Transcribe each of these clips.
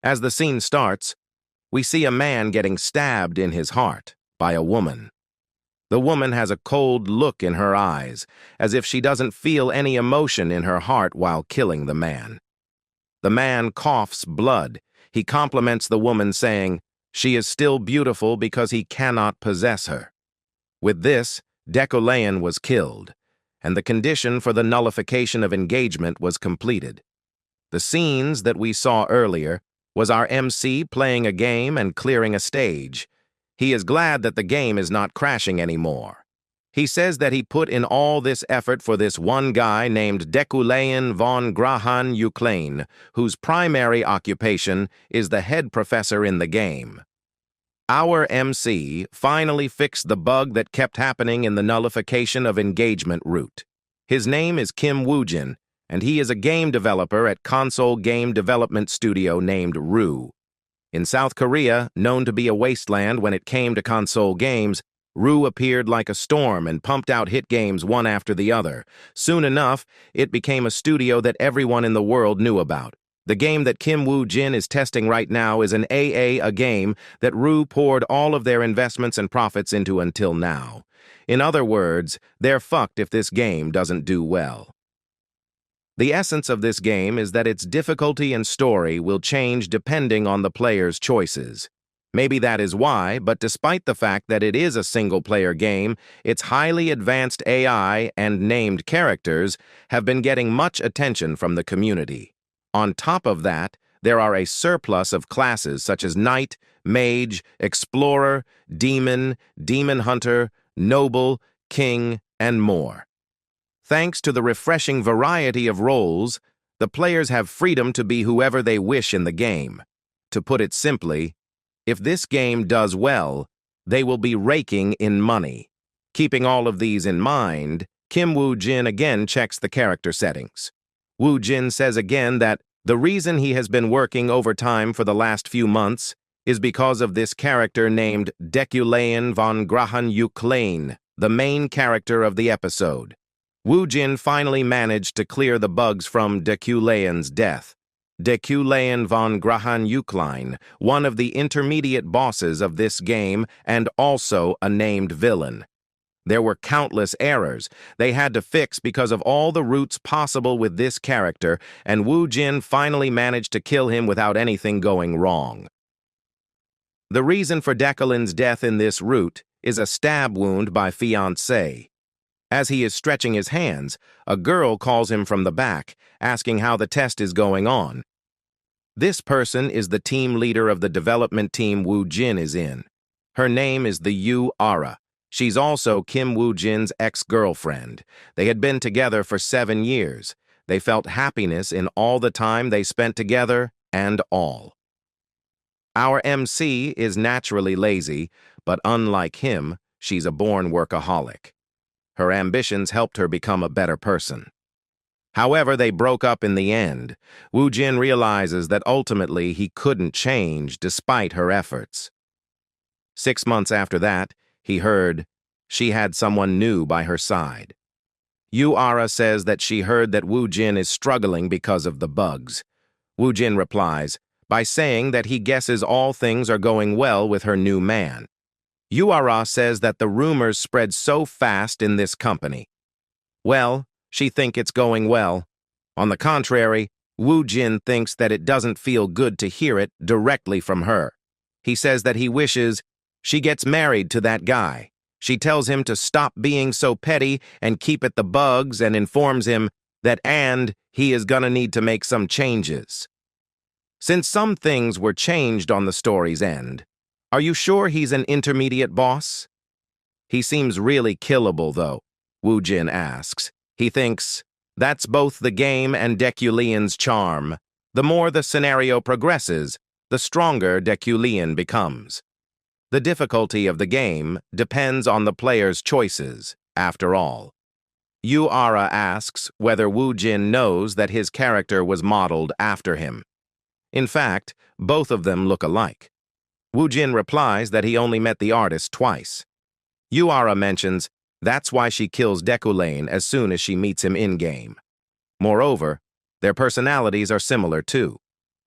As the scene starts, we see a man getting stabbed in his heart by a woman. The woman has a cold look in her eyes, as if she doesn't feel any emotion in her heart while killing the man. The man coughs blood. He compliments the woman, saying, "She is still beautiful because he cannot possess her." With this, Deculaeon was killed, and the condition for the nullification of engagement was completed. The scenes that we saw earlier was our MC playing a game and clearing a stage. He is glad that the game is not crashing anymore. He says that he put in all this effort for this one guy named Deculaeon von Grahan Uklein, whose primary occupation is the head professor in the game. Our MC finally fixed the bug that kept happening in the nullification of engagement route. His name is Kim Woo-jin, and he is a game developer at console game development studio named Ru. In South Korea, known to be a wasteland when it came to console games, Ru appeared like a storm and pumped out hit games one after the other. Soon enough, it became a studio that everyone in the world knew about. The game that Kim Woo-jin is testing right now is an a game that Ru poured all of their investments and profits into until now. In other words, they're fucked if this game doesn't do well. The essence of this game is that its difficulty and story will change depending on the player's choices. Maybe that is why, but despite the fact that it is a single-player game, its highly advanced AI and named characters have been getting much attention from the community. On top of that, there are a surplus of classes such as Knight, Mage, Explorer, Demon, Demon Hunter, Noble, King, and more. Thanks to the refreshing variety of roles, the players have freedom to be whoever they wish in the game. To put it simply, if this game does well, they will be raking in money. Keeping all of these in mind, Kim Woo-jin again checks the character settings. Woo-jin says again that the reason he has been working overtime for the last few months is because of this character named Deculaeon von Grahan Uklein, the main character of the episode. Woo-jin finally managed to clear the bugs from Deculaeon's death. Deculaeon von Grahan Uklein, one of the intermediate bosses of this game and also a named villain. There were countless errors they had to fix because of all the routes possible with this character, and Woo-jin finally managed to kill him without anything going wrong. The reason for Deculaeon's death in this route is a stab wound by fiancé. As he is stretching his hands, a girl calls him from the back, asking how the test is going on. This person is the team leader of the development team Woo-jin is in. Her name is the Yu-ara. She's also Kim Woo-jin's ex-girlfriend. They had been together for 7 years. They felt happiness in all the time they spent together and all. Our MC is naturally lazy, but unlike him, she's a born workaholic. Her ambitions helped her become a better person. However, they broke up in the end. Woo-jin realizes that ultimately he couldn't change despite her efforts. 6 months after that, he heard she had someone new by her side. Yu-ara says that she heard that Woo-jin is struggling because of the bugs. Woo-jin replies by saying that he guesses all things are going well with her new man. Yu-ara says that the rumors spread so fast in this company. Well, she thinks it's going well. On the contrary, Woo-jin thinks that it doesn't feel good to hear it directly from her. He says that he wishes she gets married to that guy. She tells him to stop being so petty and keep it the bugs and informs him that he is gonna need to make some changes. Since some things were changed on the story's end, are you sure he's an intermediate boss? He seems really killable, though, Woo-jin asks. He thinks, that's both the game and Deculaeon's charm. The more the scenario progresses, the stronger Deculaeon becomes. The difficulty of the game depends on the player's choices, after all. Yu-ara asks whether Woo-jin knows that his character was modeled after him. In fact, both of them look alike. Woo-jin replies that he only met the artist twice. Yu-ara mentions that's why she kills Deculaeon as soon as she meets him in-game. Moreover, their personalities are similar too.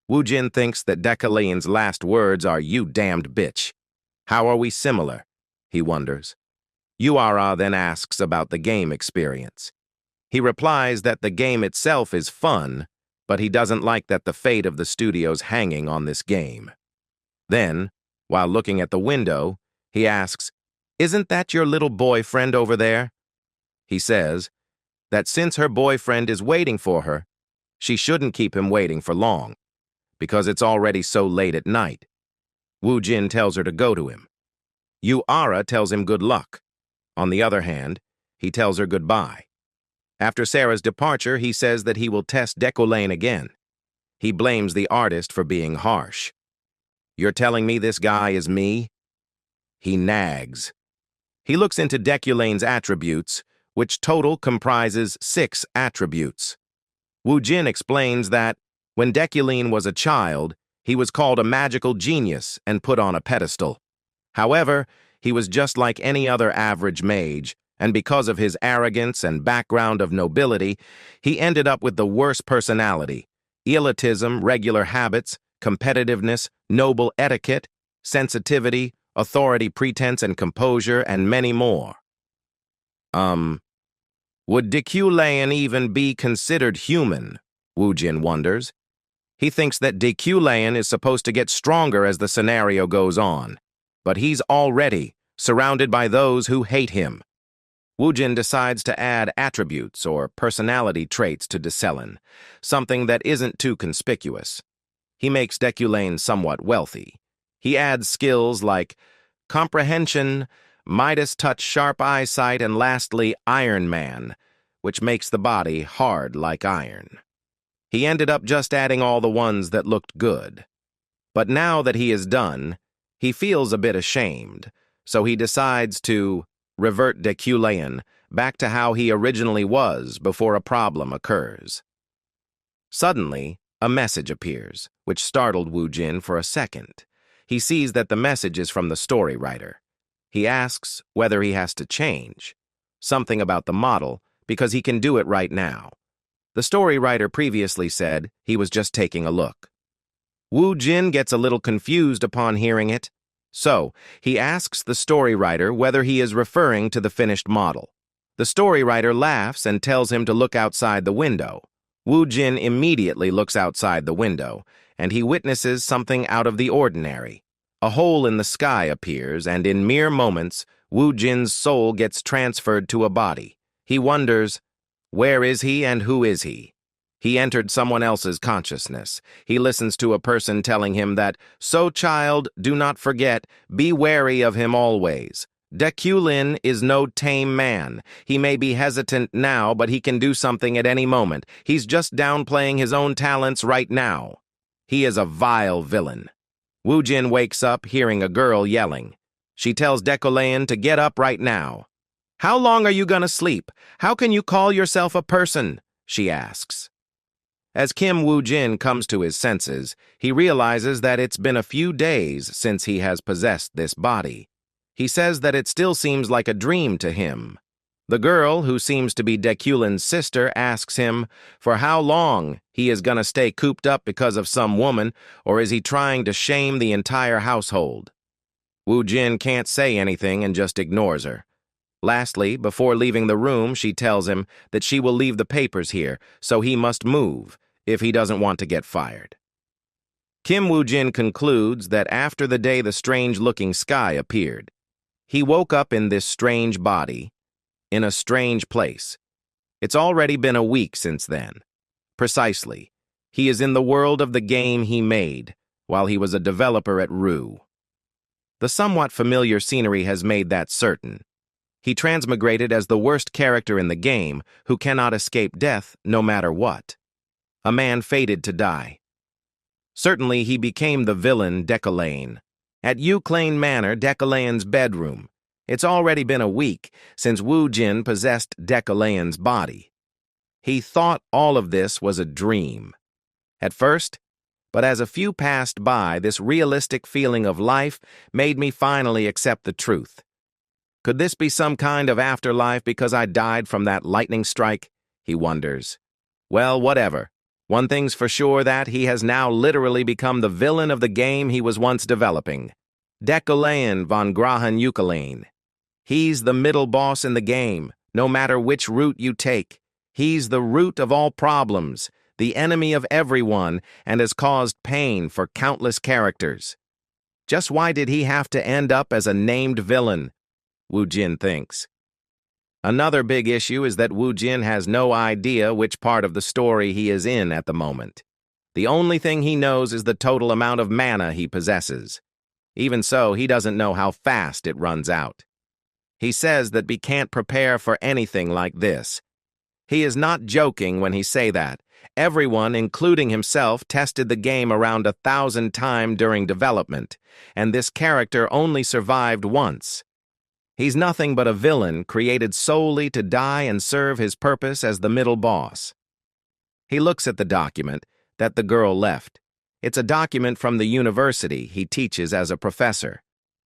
Woo Jin thinks that Decalene's last words are, "You damned bitch." How are we similar? He wonders. Yuara then asks about the game experience. He replies that the game itself is fun, but he doesn't like that the fate of the studio's hanging on this game. Then, while looking at the window, he asks, "Isn't that your little boyfriend over there?" He says that since her boyfriend is waiting for her, she shouldn't keep him waiting for long, because it's already so late at night. Woo Jin tells her to go to him. Yuara tells him good luck. On the other hand, he tells her goodbye. After Sarah's departure, he says that he will test Decalane again. He blames the artist for being harsh. "You're telling me this guy is me?" He nags. He looks into Deculane's attributes, which total comprises 6 attributes. Woo Jin explains that, when Deculane was a child, he was called a magical genius and put on a pedestal. However, he was just like any other average mage, and because of his arrogance and background of nobility, he ended up with the worst personality: elitism, regular habits, competitiveness, noble etiquette, sensitivity, authority pretense and composure, and many more. Would Deculain even be considered human? Woo Jin wonders. He thinks that Deculain is supposed to get stronger as the scenario goes on, but he's already surrounded by those who hate him. Woo Jin decides to add attributes or personality traits to Decelen, something that isn't too conspicuous. He makes Deculain somewhat wealthy. He adds skills like comprehension, Midas touch, sharp eyesight, and lastly, Iron Man, which makes the body hard like iron. He ended up just adding all the ones that looked good. But now that he is done, he feels a bit ashamed, so he decides to revert Deculain back to how he originally was before a problem occurs. Suddenly, a message appears, which startled Woo Jin for a second. He sees that the message is from the story writer. He asks whether he has to change something about the model because he can do it right now. The story writer previously said he was just taking a look. Woo Jin gets a little confused upon hearing it, so he asks the story writer whether he is referring to the finished model. The story writer laughs and tells him to look outside the window. Woo Jin immediately looks outside the window, and he witnesses something out of the ordinary. A hole in the sky appears, and in mere moments, Woo Jin's soul gets transferred to a body. He wonders, where is he and who is he? He entered someone else's consciousness. He listens to a person telling him that, "So child, do not forget, be wary of him always. Deculain is no tame man. He may be hesitant now, but he can do something at any moment. He's just downplaying his own talents right now. He is a vile villain." Woo Jin wakes up hearing a girl yelling. She tells Deculain to get up right now. "How long are you gonna sleep? How can you call yourself a person?" she asks. As Kim Woo Jin comes to his senses, he realizes that it's been a few days since he has possessed this body. He says that it still seems like a dream to him. The girl, who seems to be Deculain's sister, asks him for how long he is gonna stay cooped up because of some woman, or is he trying to shame the entire household? Woo Jin can't say anything and just ignores her. Lastly, before leaving the room, she tells him that she will leave the papers here, so he must move if he doesn't want to get fired. Kim Woo Jin concludes that after the day the strange-looking sky appeared, he woke up in this strange body, in a strange place. It's already been a week since then. Precisely. He is in the world of the game he made, while he was a developer at Rue. The somewhat familiar scenery has made that certain. He transmigrated as the worst character in the game who cannot escape death no matter what. A man fated to die. Certainly he became the villain Deculain. At Euclane Manor, Deculain's bedroom. It's already been a week since Woo Jin possessed Deculain's body. He thought all of this was a dream. At first, but as a few passed by, this realistic feeling of life made me finally accept the truth. Could this be some kind of afterlife because I died from that lightning strike? He wonders. Well, whatever. One thing's for sure that he has now literally become the villain of the game he was once developing. Deculayan von Grahan Euclane. He's the middle boss in the game, no matter which route you take. He's the root of all problems, the enemy of everyone, and has caused pain for countless characters. Just why did he have to end up as a named villain? Wu Jin thinks. Another big issue is that Wu Jin has no idea which part of the story he is in at the moment. The only thing he knows is the total amount of mana he possesses. Even so, he doesn't know how fast it runs out. He says that we can't prepare for anything like this. He is not joking when he say that. Everyone, including himself, tested the game around 1,000 times during development, and this character only survived once. He's nothing but a villain created solely to die and serve his purpose as the middle boss. He looks at the document that the girl left. It's a document from the university he teaches as a professor.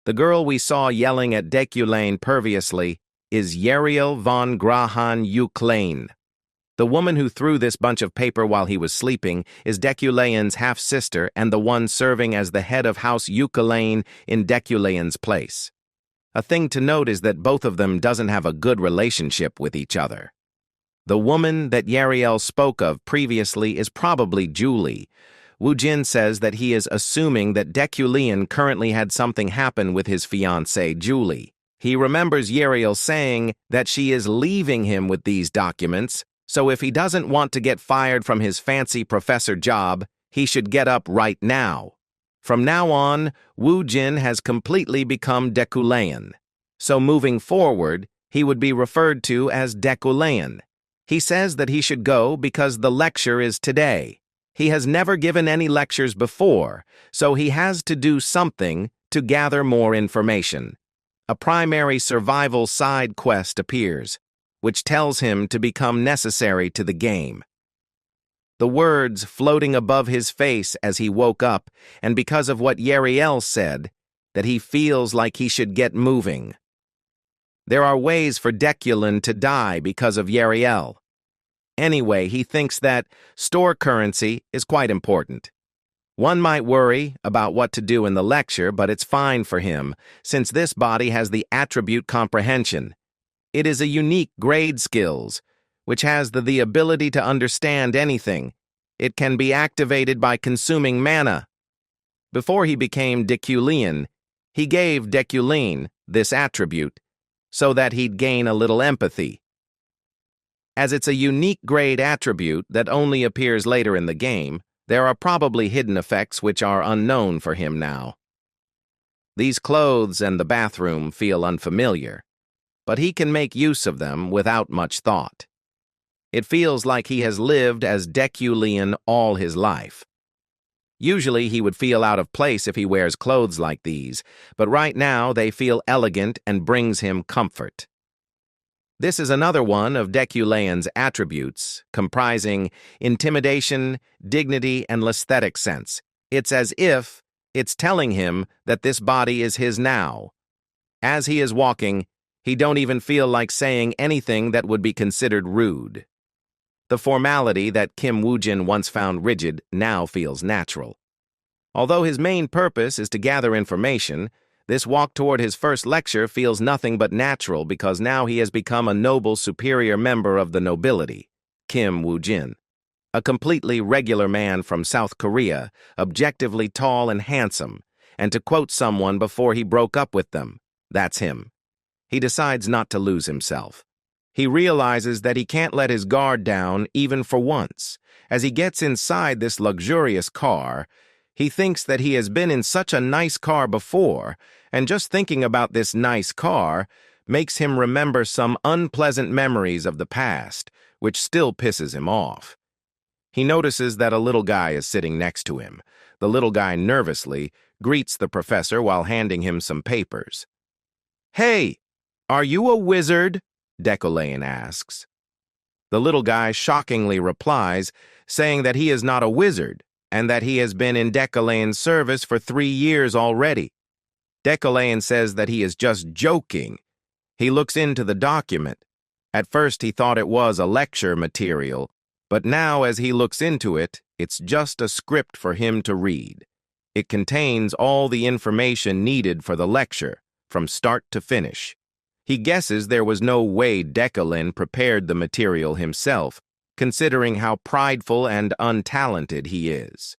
The girl we saw yelling at Deculayan previously is Yariel von Grahan Euclane. The woman who threw this bunch of paper while he was sleeping is Deculayan's half-sister and the one serving as the head of House Euclane in Deculayan's place. A thing to note is that both of them doesn't have a good relationship with each other. The woman that Yariel spoke of previously is probably Julie. Wu Jin says that he is assuming that Deculayan currently had something happen with his fiancée, Julie. He remembers Yariel saying that she is leaving him with these documents, so if he doesn't want to get fired from his fancy professor job, he should get up right now. From now on, Wu Jin has completely become Deculayan. So moving forward, he would be referred to as Deculayan. He says that he should go because the lecture is today. He has never given any lectures before, so he has to do something to gather more information. A primary survival side quest appears, which tells him to become necessary to the game. The words floating above his face as he woke up, and because of what Yariel said, that he feels like he should get moving. There are ways for Deculayan to die because of Yariel. Anyway, he thinks that store currency is quite important. One might worry about what to do in the lecture, but it's fine for him, since this body has the attribute comprehension. It is a unique grade skills, which has the ability to understand anything. It can be activated by consuming mana. Before he became Deculayan, he gave Deculayan this attribute, so that he'd gain a little empathy. As it's a unique grade attribute that only appears later in the game, there are probably hidden effects which are unknown for him now. These clothes and the bathroom feel unfamiliar, but he can make use of them without much thought. It feels like he has lived as Deculayan all his life. Usually he would feel out of place if he wears clothes like these, but right now they feel elegant and brings him comfort. This is another one of Deculayan's attributes, comprising intimidation, dignity, and aesthetic sense. It's as if it's telling him that this body is his now. As he is walking, he don't even feel like saying anything that would be considered rude. The formality that Kim Woo-jin once found rigid now feels natural. Although his main purpose is to gather information, this walk toward his first lecture feels nothing but natural because now he has become a noble superior member of the nobility, Kim Woo-jin. A completely regular man from South Korea, objectively tall and handsome, and to quote someone before he broke up with them, that's him. He decides not to lose himself. He realizes that he can't let his guard down even for once. As he gets inside this luxurious car, he thinks that he has been in such a nice car before, and just thinking about this nice car makes him remember some unpleasant memories of the past, which still pisses him off. He notices that a little guy is sitting next to him. The little guy nervously greets the professor while handing him some papers. "Hey, are you a wizard?" Deculayan asks. The little guy shockingly replies, saying that he is not a wizard and that he has been in Deculayan's service for 3 years already. Deculayan says that he is just joking. He looks into the document. At first he thought it was a lecture material, But now, as he looks into it, it's just a script for him to read. It contains all the information needed for the lecture, from start to finish. He guesses there was no way Dekulin prepared the material himself, considering how prideful and untalented he is.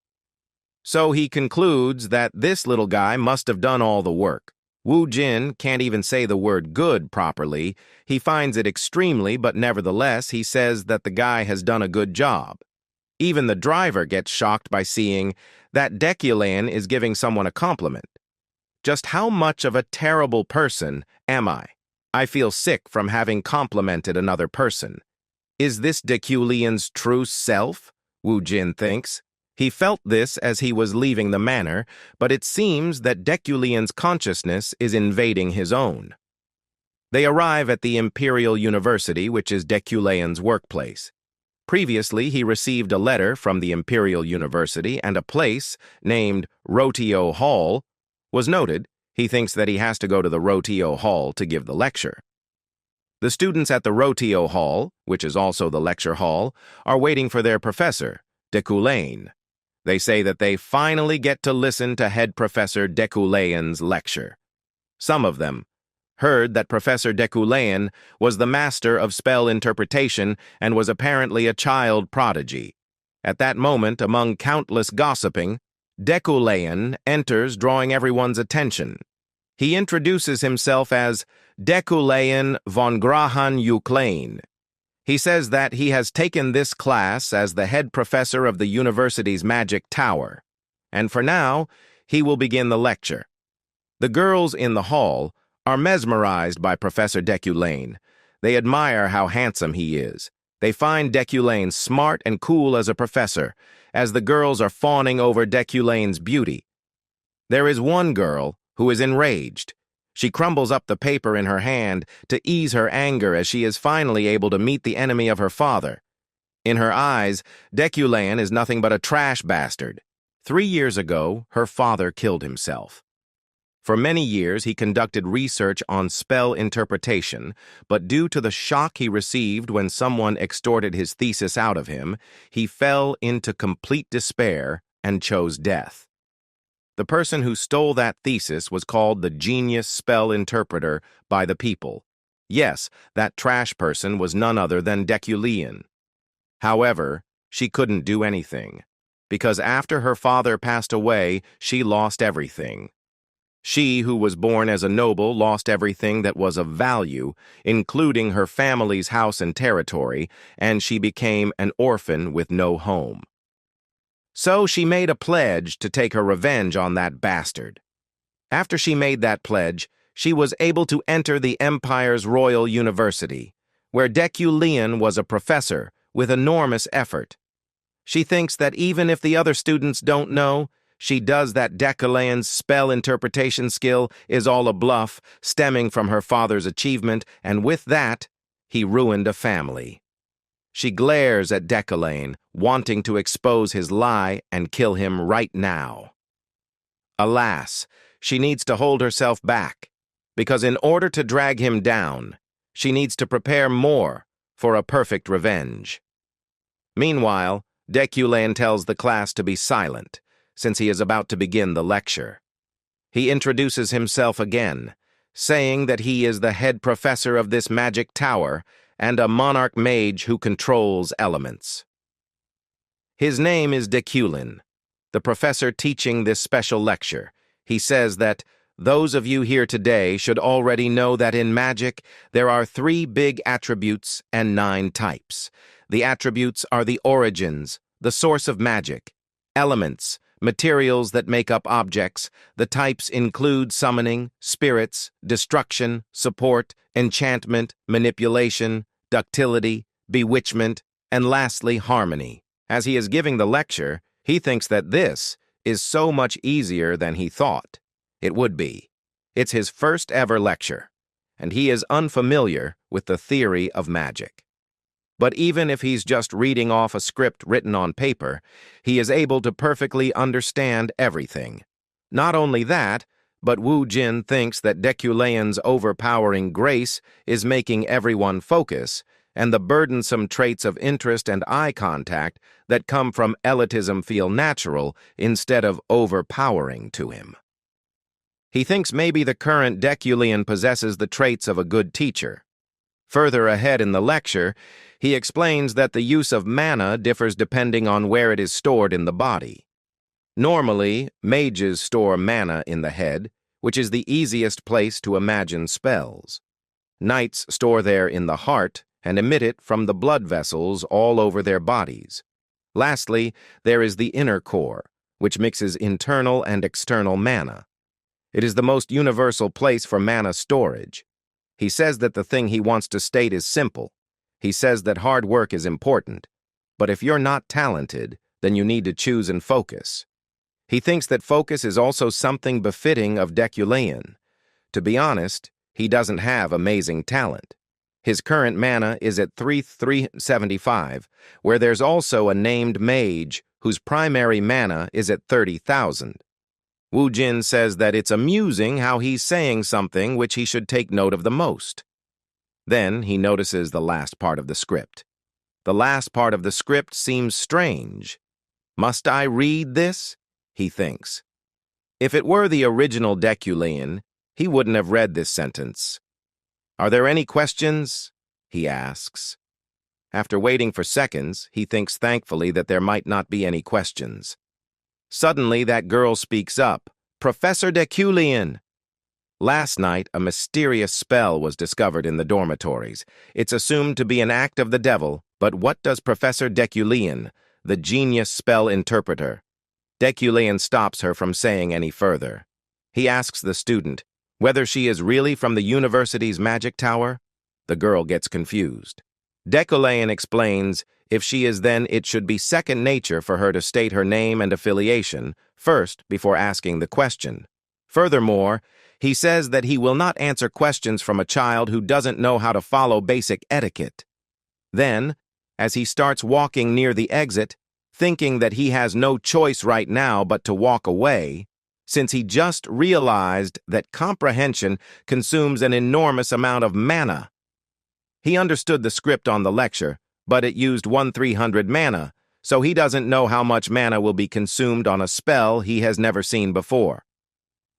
So he concludes that this little guy must have done all the work. Wu Jin can't even say the word good properly. He finds it extremely, but nevertheless, he says that the guy has done a good job. Even the driver gets shocked by seeing that Dekulin is giving someone a compliment. Just how much of a terrible person am I? I feel sick from having complimented another person. Is this Dekulin's true self? Wu Jin thinks. He felt this as he was leaving the manor, but it seems that Dekulin's consciousness is invading his own. They arrive at the Imperial University, which is Dekulin's workplace. Previously, he received a letter from the Imperial University, and a place, named Rotio Hall, was noted. He thinks that he has to go to the Rotio Hall to give the lecture. The students at the Rotio Hall, which is also the lecture hall, are waiting for their professor, Dekulin. They say that they finally get to listen to head professor Dekulin's lecture. Some of them heard that Professor Dekulin was the master of spell interpretation and was apparently a child prodigy. At that moment, among countless gossiping, Dekulin enters, drawing everyone's attention. He introduces himself as Dekulin von Grahan Uklein. He says that he has taken this class as the head professor of the university's magic tower, and for now, he will begin the lecture. The girls in the hall are mesmerized by Professor Dekulin. They admire how handsome he is. They find Dekulin smart and cool as a professor, as the girls are fawning over Dekulin's beauty. There is one girl who is enraged. She crumbles up the paper in her hand to ease her anger as she is finally able to meet the enemy of her father. In her eyes, Dekulin is nothing but a trash bastard. 3 years ago, her father killed himself. For many years, he conducted research on spell interpretation, but due to the shock he received when someone extorted his thesis out of him, he fell into complete despair and chose death. The person who stole that thesis was called the genius spell interpreter by the people. Yes, that trash person was none other than Dekulin. However, she couldn't do anything, because after her father passed away, she lost everything. She, who was born as a noble, lost everything that was of value, including her family's house and territory, and she became an orphan with no home. So she made a pledge to take her revenge on that bastard. After she made that pledge, she was able to enter the Empire's Royal University, where Dekulin was a professor with enormous effort. She thinks that even if the other students don't know, she does that Dekulin's spell interpretation skill is all a bluff, stemming from her father's achievement, and with that, he ruined a family. She glares at Dekulin, wanting to expose his lie and kill him right now. Alas, she needs to hold herself back, because in order to drag him down, she needs to prepare more for a perfect revenge. Meanwhile, Dekulin tells the class to be silent, since he is about to begin the lecture. He introduces himself again, saying that he is the head professor of this magic tower and a monarch mage who controls elements. His name is Dekulin, the professor teaching this special lecture. He says that those of you here today should already know that in magic there are 3 big attributes and 9 types. The attributes are the origins, the source of magic, elements, materials that make up objects. The types include summoning, spirits, destruction, support, enchantment, manipulation, ductility, bewitchment, and lastly, harmony. As he is giving the lecture, he thinks that this is so much easier than he thought it would be. It's his first ever lecture, and he is unfamiliar with the theory of magic. But even if he's just reading off a script written on paper, he is able to perfectly understand everything. Not only that, but Wu Jin thinks that Dekulin's overpowering grace is making everyone focus, and the burdensome traits of interest and eye contact that come from elitism feel natural instead of overpowering to him. He thinks maybe the current Deculian possesses the traits of a good teacher. Further ahead in the lecture, he explains that the use of mana differs depending on where it is stored in the body. Normally, mages store mana in the head, which is the easiest place to imagine spells. Knights store there in the heart and emit it from the blood vessels all over their bodies. Lastly, there is the inner core, which mixes internal and external mana. It is the most universal place for mana storage. He says that the thing he wants to state is simple. He says that hard work is important, but if you're not talented, then you need to choose and focus. He thinks that focus is also something befitting of Deculian. To be honest, he doesn't have amazing talent. His current mana is at 3,375, where there's also a named mage whose primary mana is at 30,000. Wu Jin says that it's amusing how he's saying something which he should take note of the most. Then he notices the last part of the script. The last part of the script seems strange. Must I read this? He thinks. If it were the original Deculian, he wouldn't have read this sentence. Are there any questions? He asks. After waiting for seconds, he thinks thankfully that there might not be any questions. Suddenly, that girl speaks up. Professor Deculian! Last night, a mysterious spell was discovered in the dormitories. It's assumed to be an act of the devil, but what does Professor Deculian, the genius spell interpreter? Deculian stops her from saying any further. He asks the student whether she is really from the university's magic tower. The girl gets confused. Deculian explains if she is, then it should be second nature for her to state her name and affiliation first before asking the question. Furthermore, he says that he will not answer questions from a child who doesn't know how to follow basic etiquette. Then, as he starts walking near the exit, thinking that he has no choice right now but to walk away, since he just realized that comprehension consumes an enormous amount of mana. He understood the script on the lecture, but it used 1,300 mana, so he doesn't know how much mana will be consumed on a spell he has never seen before.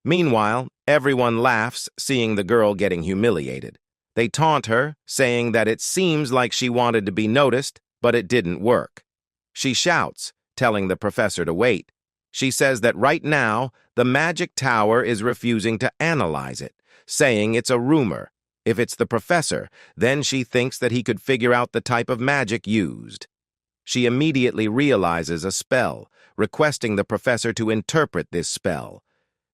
Meanwhile, everyone laughs, seeing the girl getting humiliated. They taunt her, saying that it seems like she wanted to be noticed, but it didn't work. She shouts, telling the professor to wait. She says that right now, the magic tower is refusing to analyze it, saying it's a rumor. If it's the professor, then she thinks that he could figure out the type of magic used. She immediately realizes a spell, requesting the professor to interpret this spell.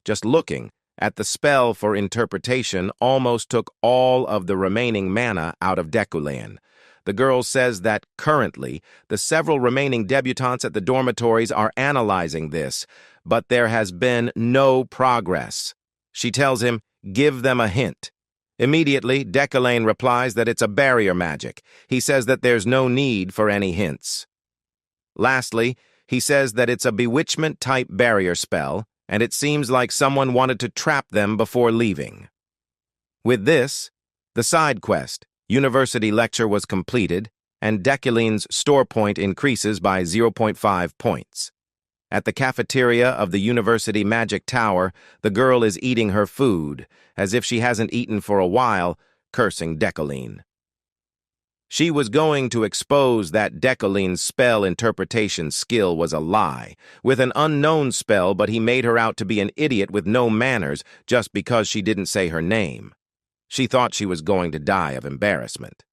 Just looking at the spell for interpretation almost took all of the remaining mana out of Deculian. The girl says that currently, the several remaining debutantes at the dormitories are analyzing this, but there has been no progress. She tells him, give them a hint. Immediately, Deculian replies that it's a barrier magic. He says that there's no need for any hints. Lastly, he says that it's a bewitchment-type barrier spell, and it seems like someone wanted to trap them before leaving. With this, the side quest, University Lecture, was completed, and Deculian's store point increases by 0.5 points. At the cafeteria of the University Magic Tower, the girl is eating her food, as if she hasn't eaten for a while, cursing Deculian. She was going to expose that Deculian's spell interpretation skill was a lie, with an unknown spell, but he made her out to be an idiot with no manners just because she didn't say her name. She thought she was going to die of embarrassment.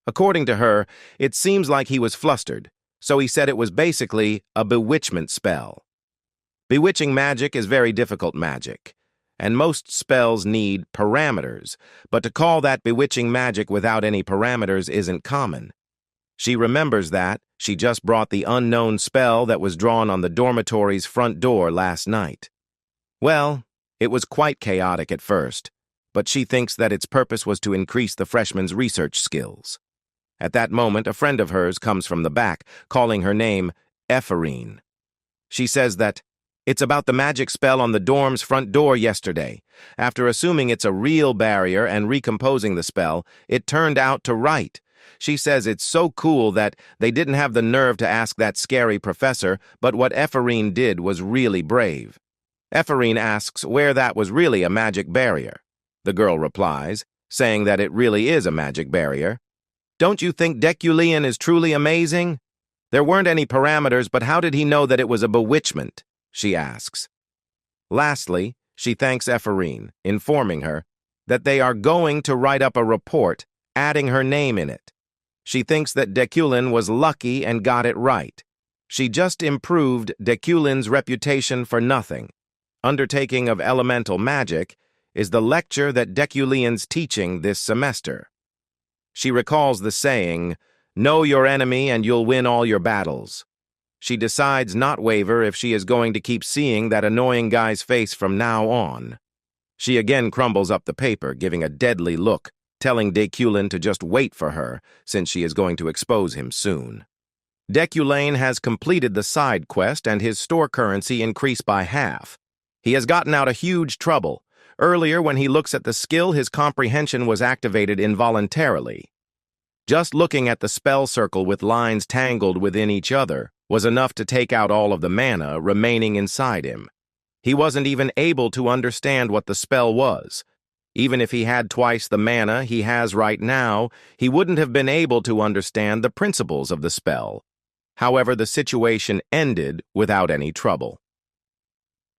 According to her, it seems like he was flustered, so he said it was basically a bewitchment spell. Bewitching magic is very difficult magic, and most spells need parameters, but to call that bewitching magic without any parameters isn't common. She remembers that she just brought the unknown spell that was drawn on the dormitory's front door last night. Well, it was quite chaotic at first, but she thinks that its purpose was to increase the freshman's research skills. At that moment, a friend of hers comes from the back, calling her name Epherine. She says that it's about the magic spell on the dorm's front door yesterday. After assuming it's a real barrier and recomposing the spell, it turned out to right, She says it's so cool that they didn't have the nerve to ask that scary professor, but what Ephorine did was really brave. Ephorine asks where that was really a magic barrier. The girl replies, saying that it really is a magic barrier. Don't you think Deculion is truly amazing? There weren't any parameters, but how did he know that it was a bewitchment? She asks. Lastly, she thanks Ephorine, informing her that they are going to write up a report, adding her name in it. She thinks that Deculion was lucky and got it right. She just improved Deculion's reputation for nothing. Undertaking of Elemental Magic is the lecture that Deculion's teaching this semester. She recalls the saying, "Know your enemy and you'll win all your battles." She decides not waver if she is going to keep seeing that annoying guy's face from now on. She again crumbles up the paper, giving a deadly look, telling Deculion to just wait for her, since she is going to expose him soon. Deculion has completed the side quest and his store currency increased by half. He has gotten out of huge trouble. Earlier, when he looks at the skill, his comprehension was activated involuntarily. Just looking at the spell circle with lines tangled within each other was enough to take out all of the mana remaining inside him. He wasn't even able to understand what the spell was. Even if he had twice the mana he has right now, he wouldn't have been able to understand the principles of the spell. However, the situation ended without any trouble.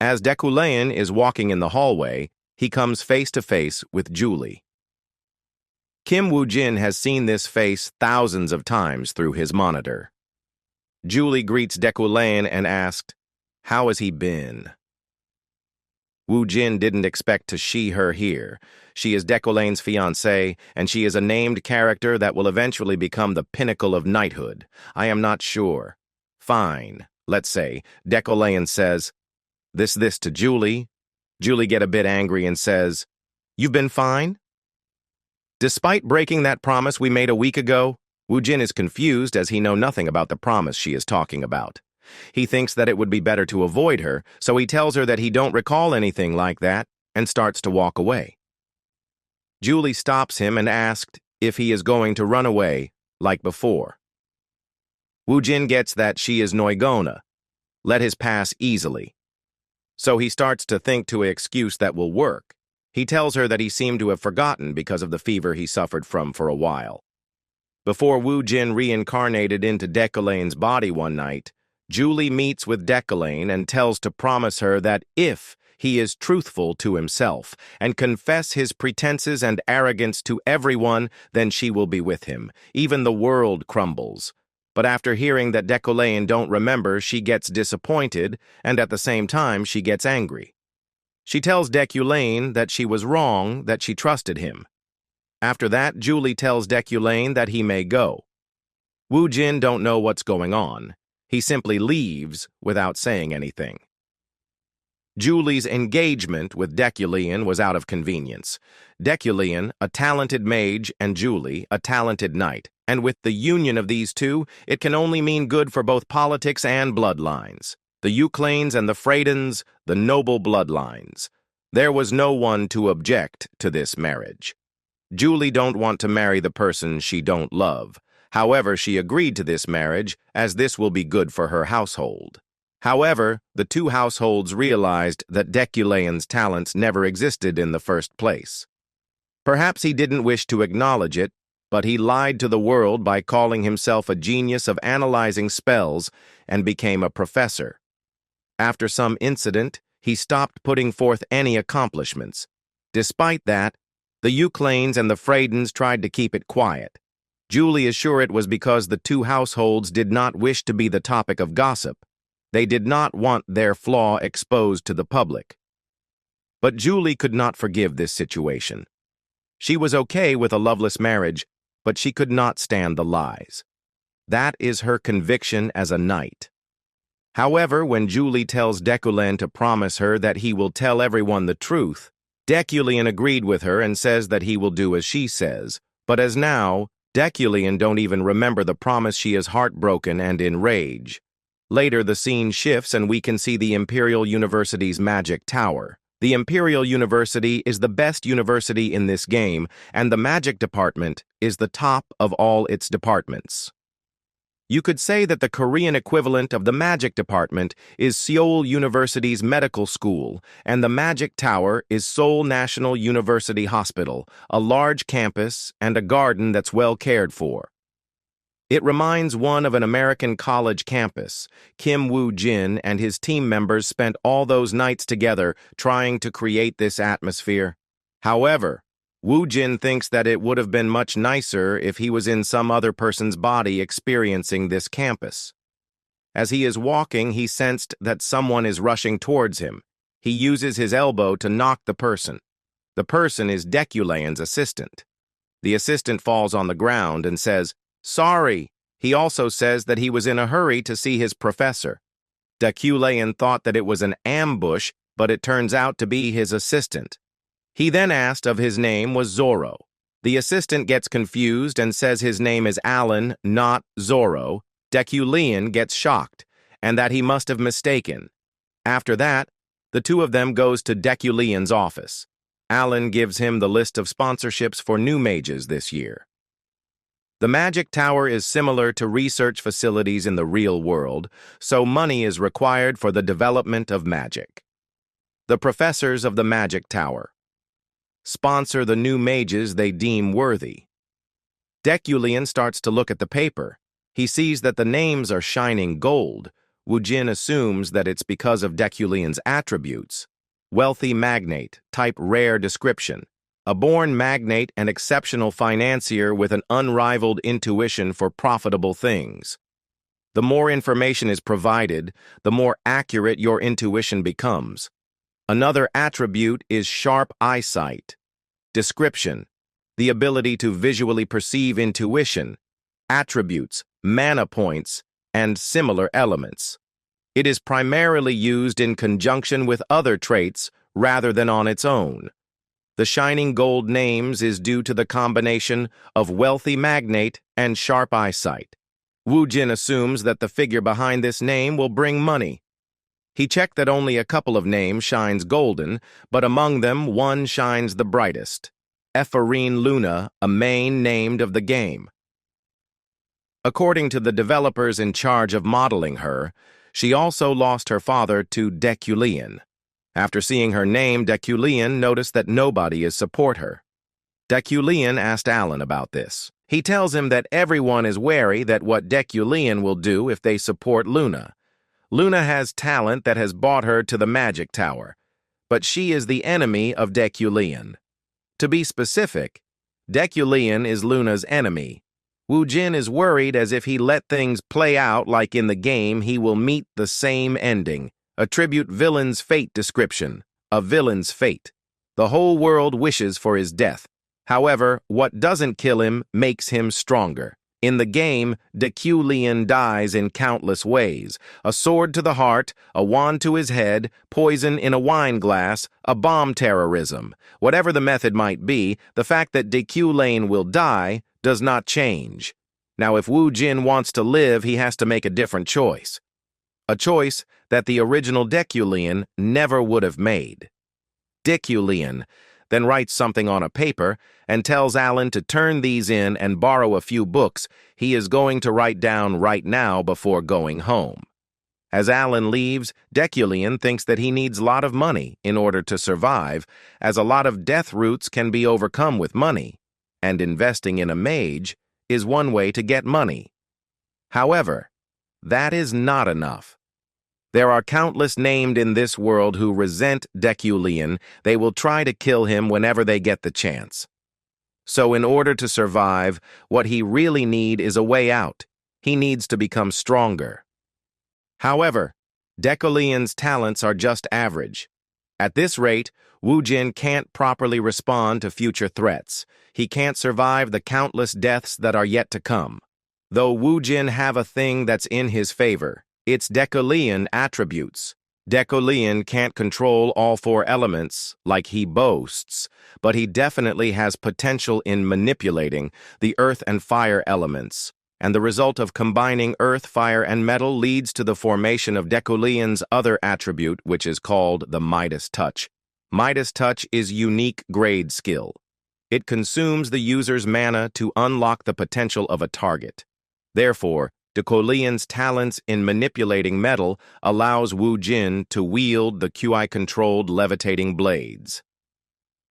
As Deculion is walking in the hallway, he comes face to face with Julie. Kim Woo-jin has seen this face thousands of times through his monitor. Julie greets Deculion and asked, "How has he been?" Woo-jin didn't expect to see her here. She is Deculion's fiancée, and she is a named character that will eventually become the pinnacle of knighthood. I am not sure. Fine, let's say. Deculion says, this to Julie. Julie get a bit angry and says, "You've been fine?" Despite breaking that promise we made a week ago, Woo-jin is confused as he knows nothing about the promise she is talking about. He thinks that it would be better to avoid her, so he tells her that he don't recall anything like that and starts to walk away. Julie stops him and asks if he is going to run away like before. Woo-jin gets that she is Noigona, let his pass easily. So he starts to think to an excuse that will work. He tells her that he seemed to have forgotten because of the fever he suffered from for a while. Before Woo-jin reincarnated into Deculion's body one night, Julie meets with Deculion and tells to promise her that if he is truthful to himself and confess his pretenses and arrogance to everyone, then she will be with him. Even the world crumbles. But after hearing that Deculion don't remember, she gets disappointed, and at the same time she gets angry. She tells Deculion that she was wrong, that she trusted him. After that, Julie tells Deculion that he may go. Woo-jin don't know what's going on. He simply leaves without saying anything. Julie's engagement with Deculion was out of convenience. Deculion, a talented mage, and Julie, a talented knight. And with the union of these two, it can only mean good for both politics and bloodlines. The Euclanes and the Freydens, the noble bloodlines. There was no one to object to this marriage. Julie don't want to marry the person she don't love. However, she agreed to this marriage, as this will be good for her household. However, the two households realized that Deculion's talents never existed in the first place. Perhaps he didn't wish to acknowledge it, but he lied to the world by calling himself a genius of analyzing spells and became a professor. After some incident, he stopped putting forth any accomplishments. Despite that, the Euclanes and the Freydens tried to keep it quiet. Julie is sure it was because the two households did not wish to be the topic of gossip. They did not want their flaw exposed to the public. But Julie could not forgive this situation. She was okay with a loveless marriage, but she could not stand the lies. That is her conviction as a knight. However, when Julie tells Deculion to promise her that he will tell everyone the truth, Deculion agreed with her and says that he will do as she says. But as now, Deculion don't even remember the promise. She is heartbroken and in rage. Later, the scene shifts and we can see the Imperial University's magic tower. The Imperial University is the best university in this game, and the magic department is the top of all its departments. You could say that the Korean equivalent of the magic department is Seoul University's medical school, and the Magic Tower is Seoul National University Hospital, a large campus and a garden that's well cared for. It reminds one of an American college campus. Kim Woo-jin and his team members spent all those nights together trying to create this atmosphere. However, Woo-jin thinks that it would have been much nicer if he was in some other person's body experiencing this campus. As he is walking, he sensed that someone is rushing towards him. He uses his elbow to knock the person. The person is Deculane's assistant. The assistant falls on the ground and says, "Sorry." He also says that he was in a hurry to see his professor. Deculane thought that it was an ambush, but it turns out to be his assistant. He then asked if his name was Zorro. The assistant gets confused and says his name is Alan, not Zorro. Deculane gets shocked, and that he must have mistaken. After that, the two of them goes to Deculane's office. Alan gives him the list of sponsorships for new mages this year. The Magic Tower is similar to research facilities in the real world, so money is required for the development of magic. The professors of the Magic Tower sponsor the new mages they deem worthy. Deculane starts to look at the paper. He sees that the names are shining gold. Woo-jin assumes that it's because of Deculane's attributes. Wealthy magnate, type rare description. A born magnate and exceptional financier with an unrivaled intuition for profitable things. The more information is provided, the more accurate your intuition becomes. Another attribute is sharp eyesight. Description: the ability to visually perceive intuition, attributes, mana points, and similar elements. It is primarily used in conjunction with other traits rather than on its own. The shining gold names is due to the combination of wealthy magnate and sharp eyesight. Woo-jin assumes that the figure behind this name will bring money. He checked that only a couple of names shines golden, but among them one shines the brightest. Ephrine Luna, a main named of the game. According to the developers in charge of modeling her, she also lost her father to Deculane. After seeing her name, Deculane noticed that nobody is support her. Deculane asked Alan about this. He tells him that everyone is wary that what Deculane will do if they support Luna. Luna has talent that has brought her to the Magic Tower, but she is the enemy of Deculane. To be specific, Deculane is Luna's enemy. Woo-jin is worried as if he let things play out like in the game he will meet the same ending. Attribute villain's fate description. A villain's fate. The whole world wishes for his death. However, what doesn't kill him makes him stronger. In the game, Deculane dies in countless ways. A sword to the heart, a wand to his head, poison in a wine glass, a bomb terrorism. Whatever the method might be, the fact that Deculane will die does not change. Now, if Woo-jin wants to live, he has to make a different choice. A choice that the original Deculane never would have made. Deculane then writes something on a paper and tells Alan to turn these in and borrow a few books he is going to write down right now before going home. As Alan leaves, Deculane thinks that he needs a lot of money in order to survive, as a lot of death roots can be overcome with money, and investing in a mage is one way to get money. However, that is not enough. There are countless named in this world who resent Deculane. They will try to kill him whenever they get the chance. So in order to survive, what he really needs is a way out. He needs to become stronger. However, Deculane's talents are just average. At this rate, Woo-jin can't properly respond to future threats. He can't survive the countless deaths that are yet to come. Though Woo-jin have a thing that's in his favor, it's Deculane attributes. Deculane can't control all four elements like he boasts, but he definitely has potential in manipulating the earth and fire elements, and the result of combining earth, fire, and metal leads to the formation of Deculane's other attribute, which is called the Midas touch. Midas Touch is unique grade skill. It consumes the user's mana to unlock the potential of a target. Therefore, Decoleon's talents in manipulating metal allows Wu Jin to wield the QI-controlled levitating blades.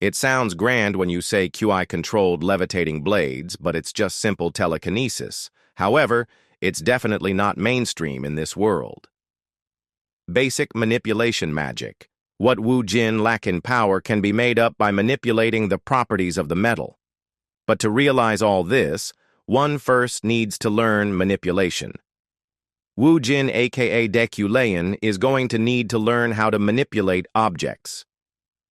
It sounds grand when you say QI-controlled levitating blades, but it's just simple telekinesis. However, it's definitely not mainstream in this world. Basic manipulation magic. What Wu Jin lack in power can be made up by manipulating the properties of the metal. But to realize all this, one first needs to learn manipulation. Wu Jin, aka Deculeon, is going to need to learn how to manipulate objects.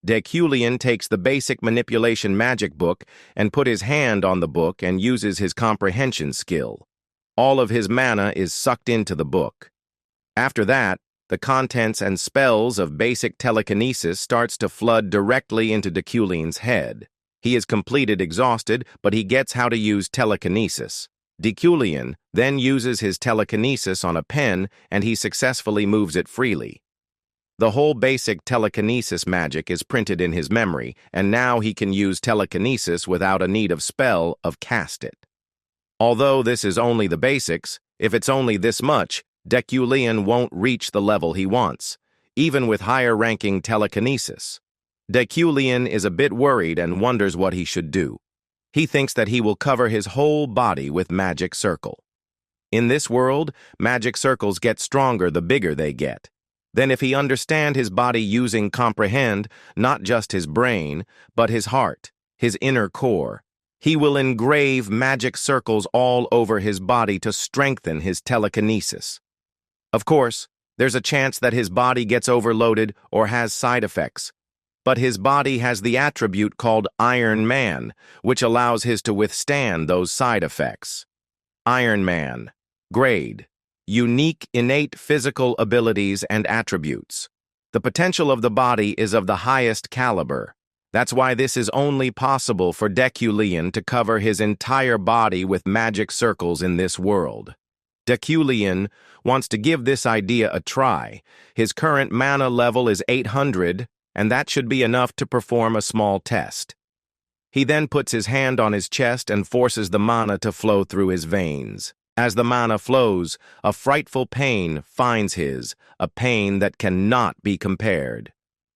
Deculeon takes the basic manipulation magic book and put his hand on the book and uses his comprehension skill. All of his mana is sucked into the book. After that, the contents and spells of basic telekinesis starts to flood directly into Deculeon's head. He is completed exhausted, but he gets how to use telekinesis. Deculeon then uses his telekinesis on a pen and he successfully moves it freely. The whole basic telekinesis magic is printed in his memory, and now he can use telekinesis without a need of spell of cast it. Although this is only the basics, if it's only this much, Deculeon won't reach the level he wants, even with higher-ranking telekinesis. Deculeon is a bit worried and wonders what he should do. He thinks that he will cover his whole body with magic circle. In this world, magic circles get stronger the bigger they get. Then if he understand his body using comprehend, not just his brain, but his heart, his inner core, he will engrave magic circles all over his body to strengthen his telekinesis. Of course, there's a chance that his body gets overloaded or has side effects. But his body has the attribute called Iron Man, which allows his to withstand those side effects. Iron Man. Grade. Unique innate physical abilities and attributes. The potential of the body is of the highest caliber. That's why this is only possible for Deculeon to cover his entire body with magic circles in this world. Deculeon wants to give this idea a try. His current mana level is 800, and that should be enough to perform a small test. He then puts his hand on his chest and forces the mana to flow through his veins. As the mana flows, a frightful pain finds a pain that cannot be compared.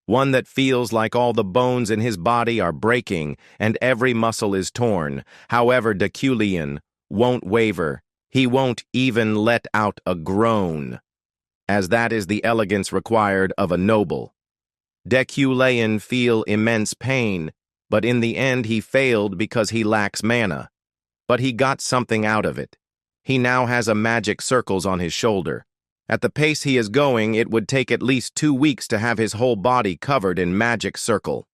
One that feels like all the bones in his body are breaking and every muscle is torn. However, Deculeon won't waver. He won't even let out a groan, as that is the elegance required of a noble. Deculeon feel immense pain, but in the end he failed because he lacks mana. But he got something out of it. He now has a magic circles on his shoulder. At the pace he is going, it would take at least 2 weeks to have his whole body covered in magic circle.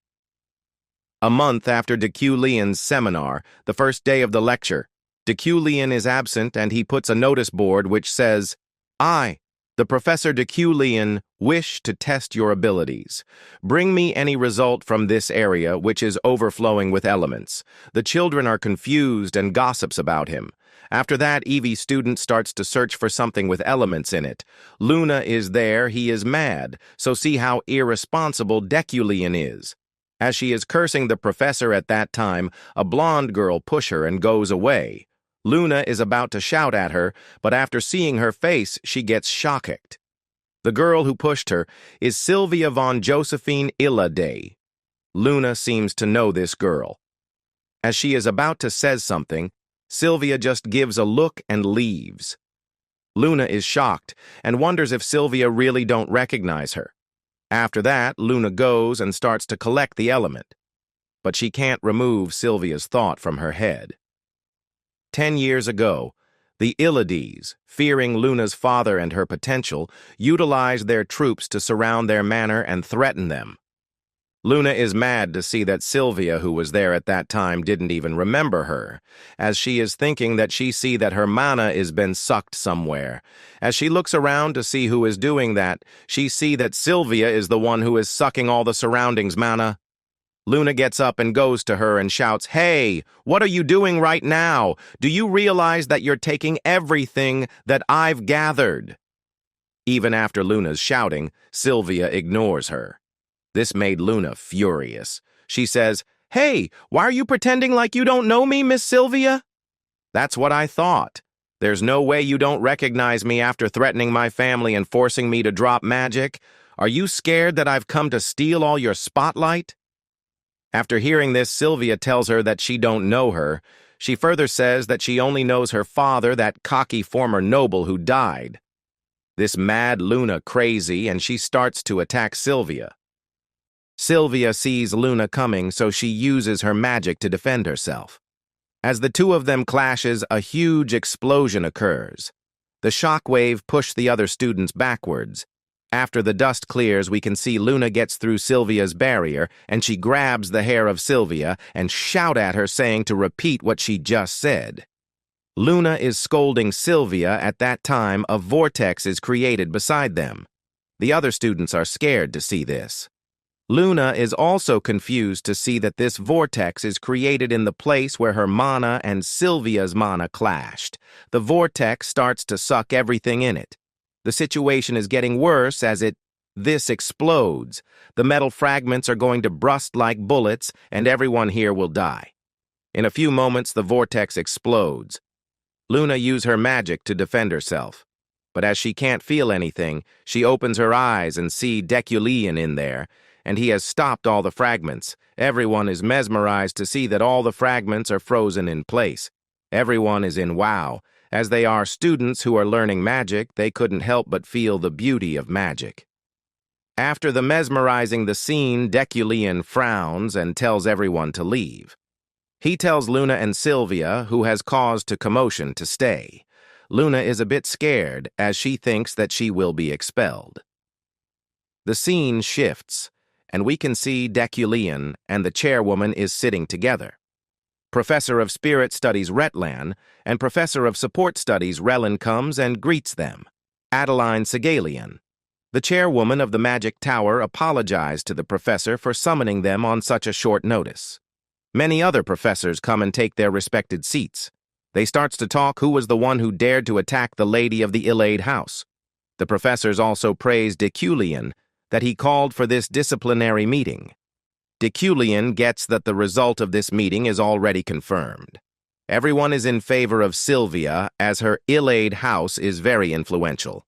A month after Deculeon's seminar, the first day of the lecture, Deculeon is absent and he puts a notice board which says, "I, the Professor Deculeon, wish to test your abilities. Bring me any result from this area which is overflowing with elements." The children are confused and gossips about him. After that, Evie's student starts to search for something with elements in it. Luna is there, he is mad, so see how irresponsible Deculeon is. As she is cursing the professor at that time, a blonde girl pushes her and goes away. Luna is about to shout at her, but after seeing her face, she gets shocked. The girl who pushed her is Sylvia von Josephine Illade. Luna seems to know this girl. As she is about to say something, Sylvia just gives a look and leaves. Luna is shocked and wonders if Sylvia really don't recognize her. After that, Luna goes and starts to collect the element. But she can't remove Sylvia's thought from her head. 10 years ago, the Illades, fearing Luna's father and her potential, utilized their troops to surround their manor and threaten them. Luna is mad to see that Sylvia, who was there at that time, didn't even remember her, as she is thinking that she see that her mana is been sucked somewhere. As she looks around to see who is doing that, she see that Sylvia is the one who is sucking all the surroundings' mana. Luna gets up and goes to her and shouts, "Hey, what are you doing right now? Do you realize that you're taking everything that I've gathered?" Even after Luna's shouting, Sylvia ignores her. This made Luna furious. She says, "Hey, why are you pretending like you don't know me, Miss Sylvia?" "That's what I thought. There's no way you don't recognize me after threatening my family and forcing me to drop magic. Are you scared that I've come to steal all your spotlight?" After hearing this, Sylvia tells her that she don't know her. She further says that she only knows her father, that cocky former noble who died. This mad Luna crazy, and she starts to attack Sylvia. Sylvia sees Luna coming, so she uses her magic to defend herself. As the two of them clashes, a huge explosion occurs. The shockwave pushed the other students backwards. After the dust clears, we can see Luna gets through Sylvia's barrier, and she grabs the hair of Sylvia and shout at her, saying to repeat what she just said. Luna is scolding Sylvia. At that time, a vortex is created beside them. The other students are scared to see this. Luna is also confused to see that this vortex is created in the place where her mana and Sylvia's mana clashed. The vortex starts to suck everything in it. The situation is getting worse as this explodes. The metal fragments are going to burst like bullets, and everyone here will die. In a few moments, the vortex explodes. Luna uses her magic to defend herself. But as she can't feel anything, she opens her eyes and sees Deculion in there, and he has stopped all the fragments. Everyone is mesmerized to see that all the fragments are frozen in place. Everyone is in wow. As they are students who are learning magic, they couldn't help but feel the beauty of magic. After the mesmerizing the scene, Deculion frowns and tells everyone to leave. He tells Luna and Sylvia, who has caused a commotion, to stay. Luna is a bit scared, as she thinks that she will be expelled. The scene shifts, and we can see Deculion and the chairwoman is sitting together. Professor of Spirit Studies Retlan and Professor of Support Studies Relin comes and greets them. Adeline Segalian, the chairwoman of the Magic Tower, apologized to the professor for summoning them on such a short notice. Many other professors come and take their respected seats. They starts to talk who was the one who dared to attack the lady of the ill-aid house. The professors also praise Deculion that he called for this disciplinary meeting. Deculion gets that the result of this meeting is already confirmed. Everyone is in favor of Sylvia, as her ill-aid house is very influential.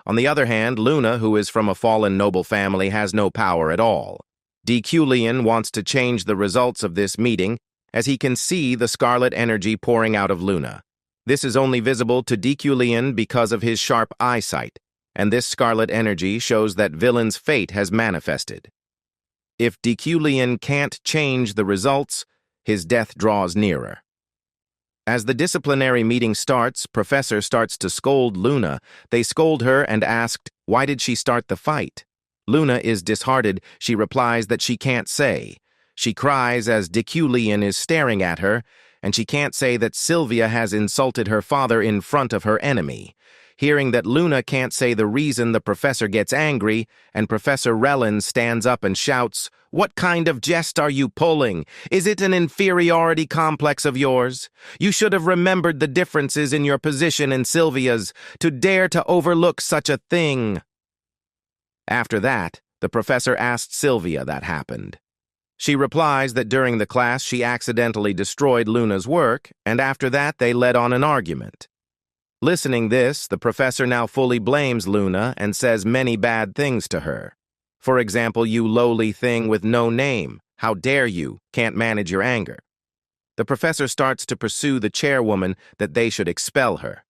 On the other hand, Luna, who is from a fallen noble family, has no power at all. Deculion wants to change the results of this meeting, as he can see the scarlet energy pouring out of Luna. This is only visible to Deculion because of his sharp eyesight, and this scarlet energy shows that villain's fate has manifested. If Deculion can't change the results, his death draws nearer. As the disciplinary meeting starts, Professor starts to scold Luna. They scold her and asked, why did she start the fight? Luna is disheartened. She replies that she can't say. She cries as Deculion is staring at her, and she can't say that Sylvia has insulted her father in front of her enemy. Hearing that Luna can't say the reason, the professor gets angry, and Professor Relin stands up and shouts, "What kind of jest are you pulling? Is it an inferiority complex of yours? You should have remembered the differences in your position and Sylvia's to dare to overlook such a thing." After that, the professor asked Sylvia that happened. She replies that during the class she accidentally destroyed Luna's work, and after that they led on an argument. Listening this, the professor now fully blames Luna and says many bad things to her. For example, "You lowly thing with no name. How dare you? Can't manage your anger." The professor starts to pursue the chairwoman that they should expel her.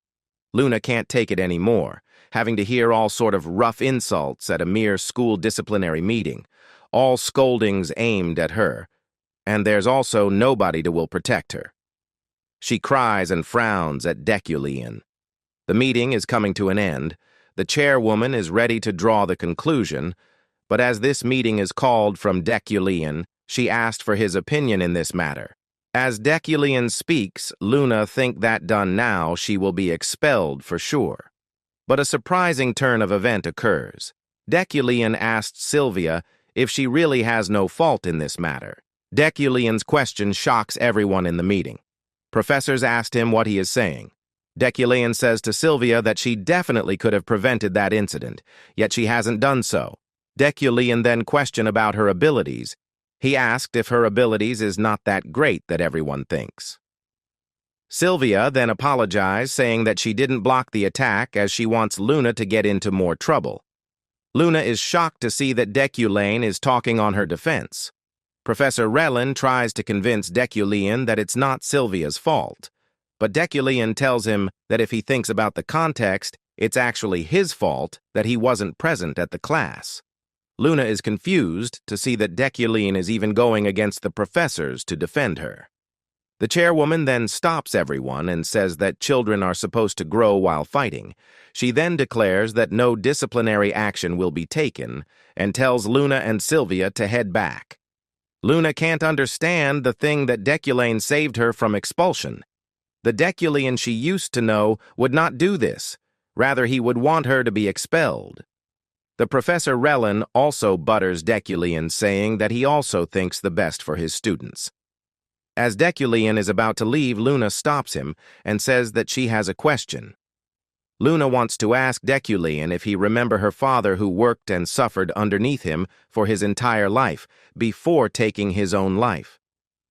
Luna can't take it anymore, having to hear all sort of rough insults at a mere school disciplinary meeting, all scoldings aimed at her, and there's also nobody who will protect her. She cries and frowns at Deculion. The meeting is coming to an end. The chairwoman is ready to draw the conclusion, but as this meeting is called from Deculion, she asked for his opinion in this matter. As Deculion speaks, Luna think that done now, she will be expelled for sure. But a surprising turn of event occurs. Deculion asked Sylvia if she really has no fault in this matter. Deculion's question shocks everyone in the meeting. Professors asked him what he is saying. Deculion says to Sylvia that she definitely could have prevented that incident, yet she hasn't done so. Deculian then questioned about her abilities. He asked if her abilities is not that great that everyone thinks. Sylvia then apologized, saying that she didn't block the attack as she wants Luna to get into more trouble. Luna is shocked to see that Deculian is talking on her defense. Professor Relin tries to convince Deculian that it's not Sylvia's fault, but Deculian tells him that if he thinks about the context, it's actually his fault that he wasn't present at the class. Luna is confused to see that Deculian is even going against the professors to defend her. The chairwoman then stops everyone and says that children are supposed to grow while fighting. She then declares that no disciplinary action will be taken and tells Luna and Sylvia to head back. Luna can't understand the thing that Deculian saved her from expulsion. The Deculian she used to know would not do this. Rather, he would want her to be expelled. The Professor Relin also butters Deculian, saying that he also thinks the best for his students. As Deculian is about to leave, Luna stops him and says that she has a question. Luna wants to ask Deculian if he remembers her father who worked and suffered underneath him for his entire life before taking his own life.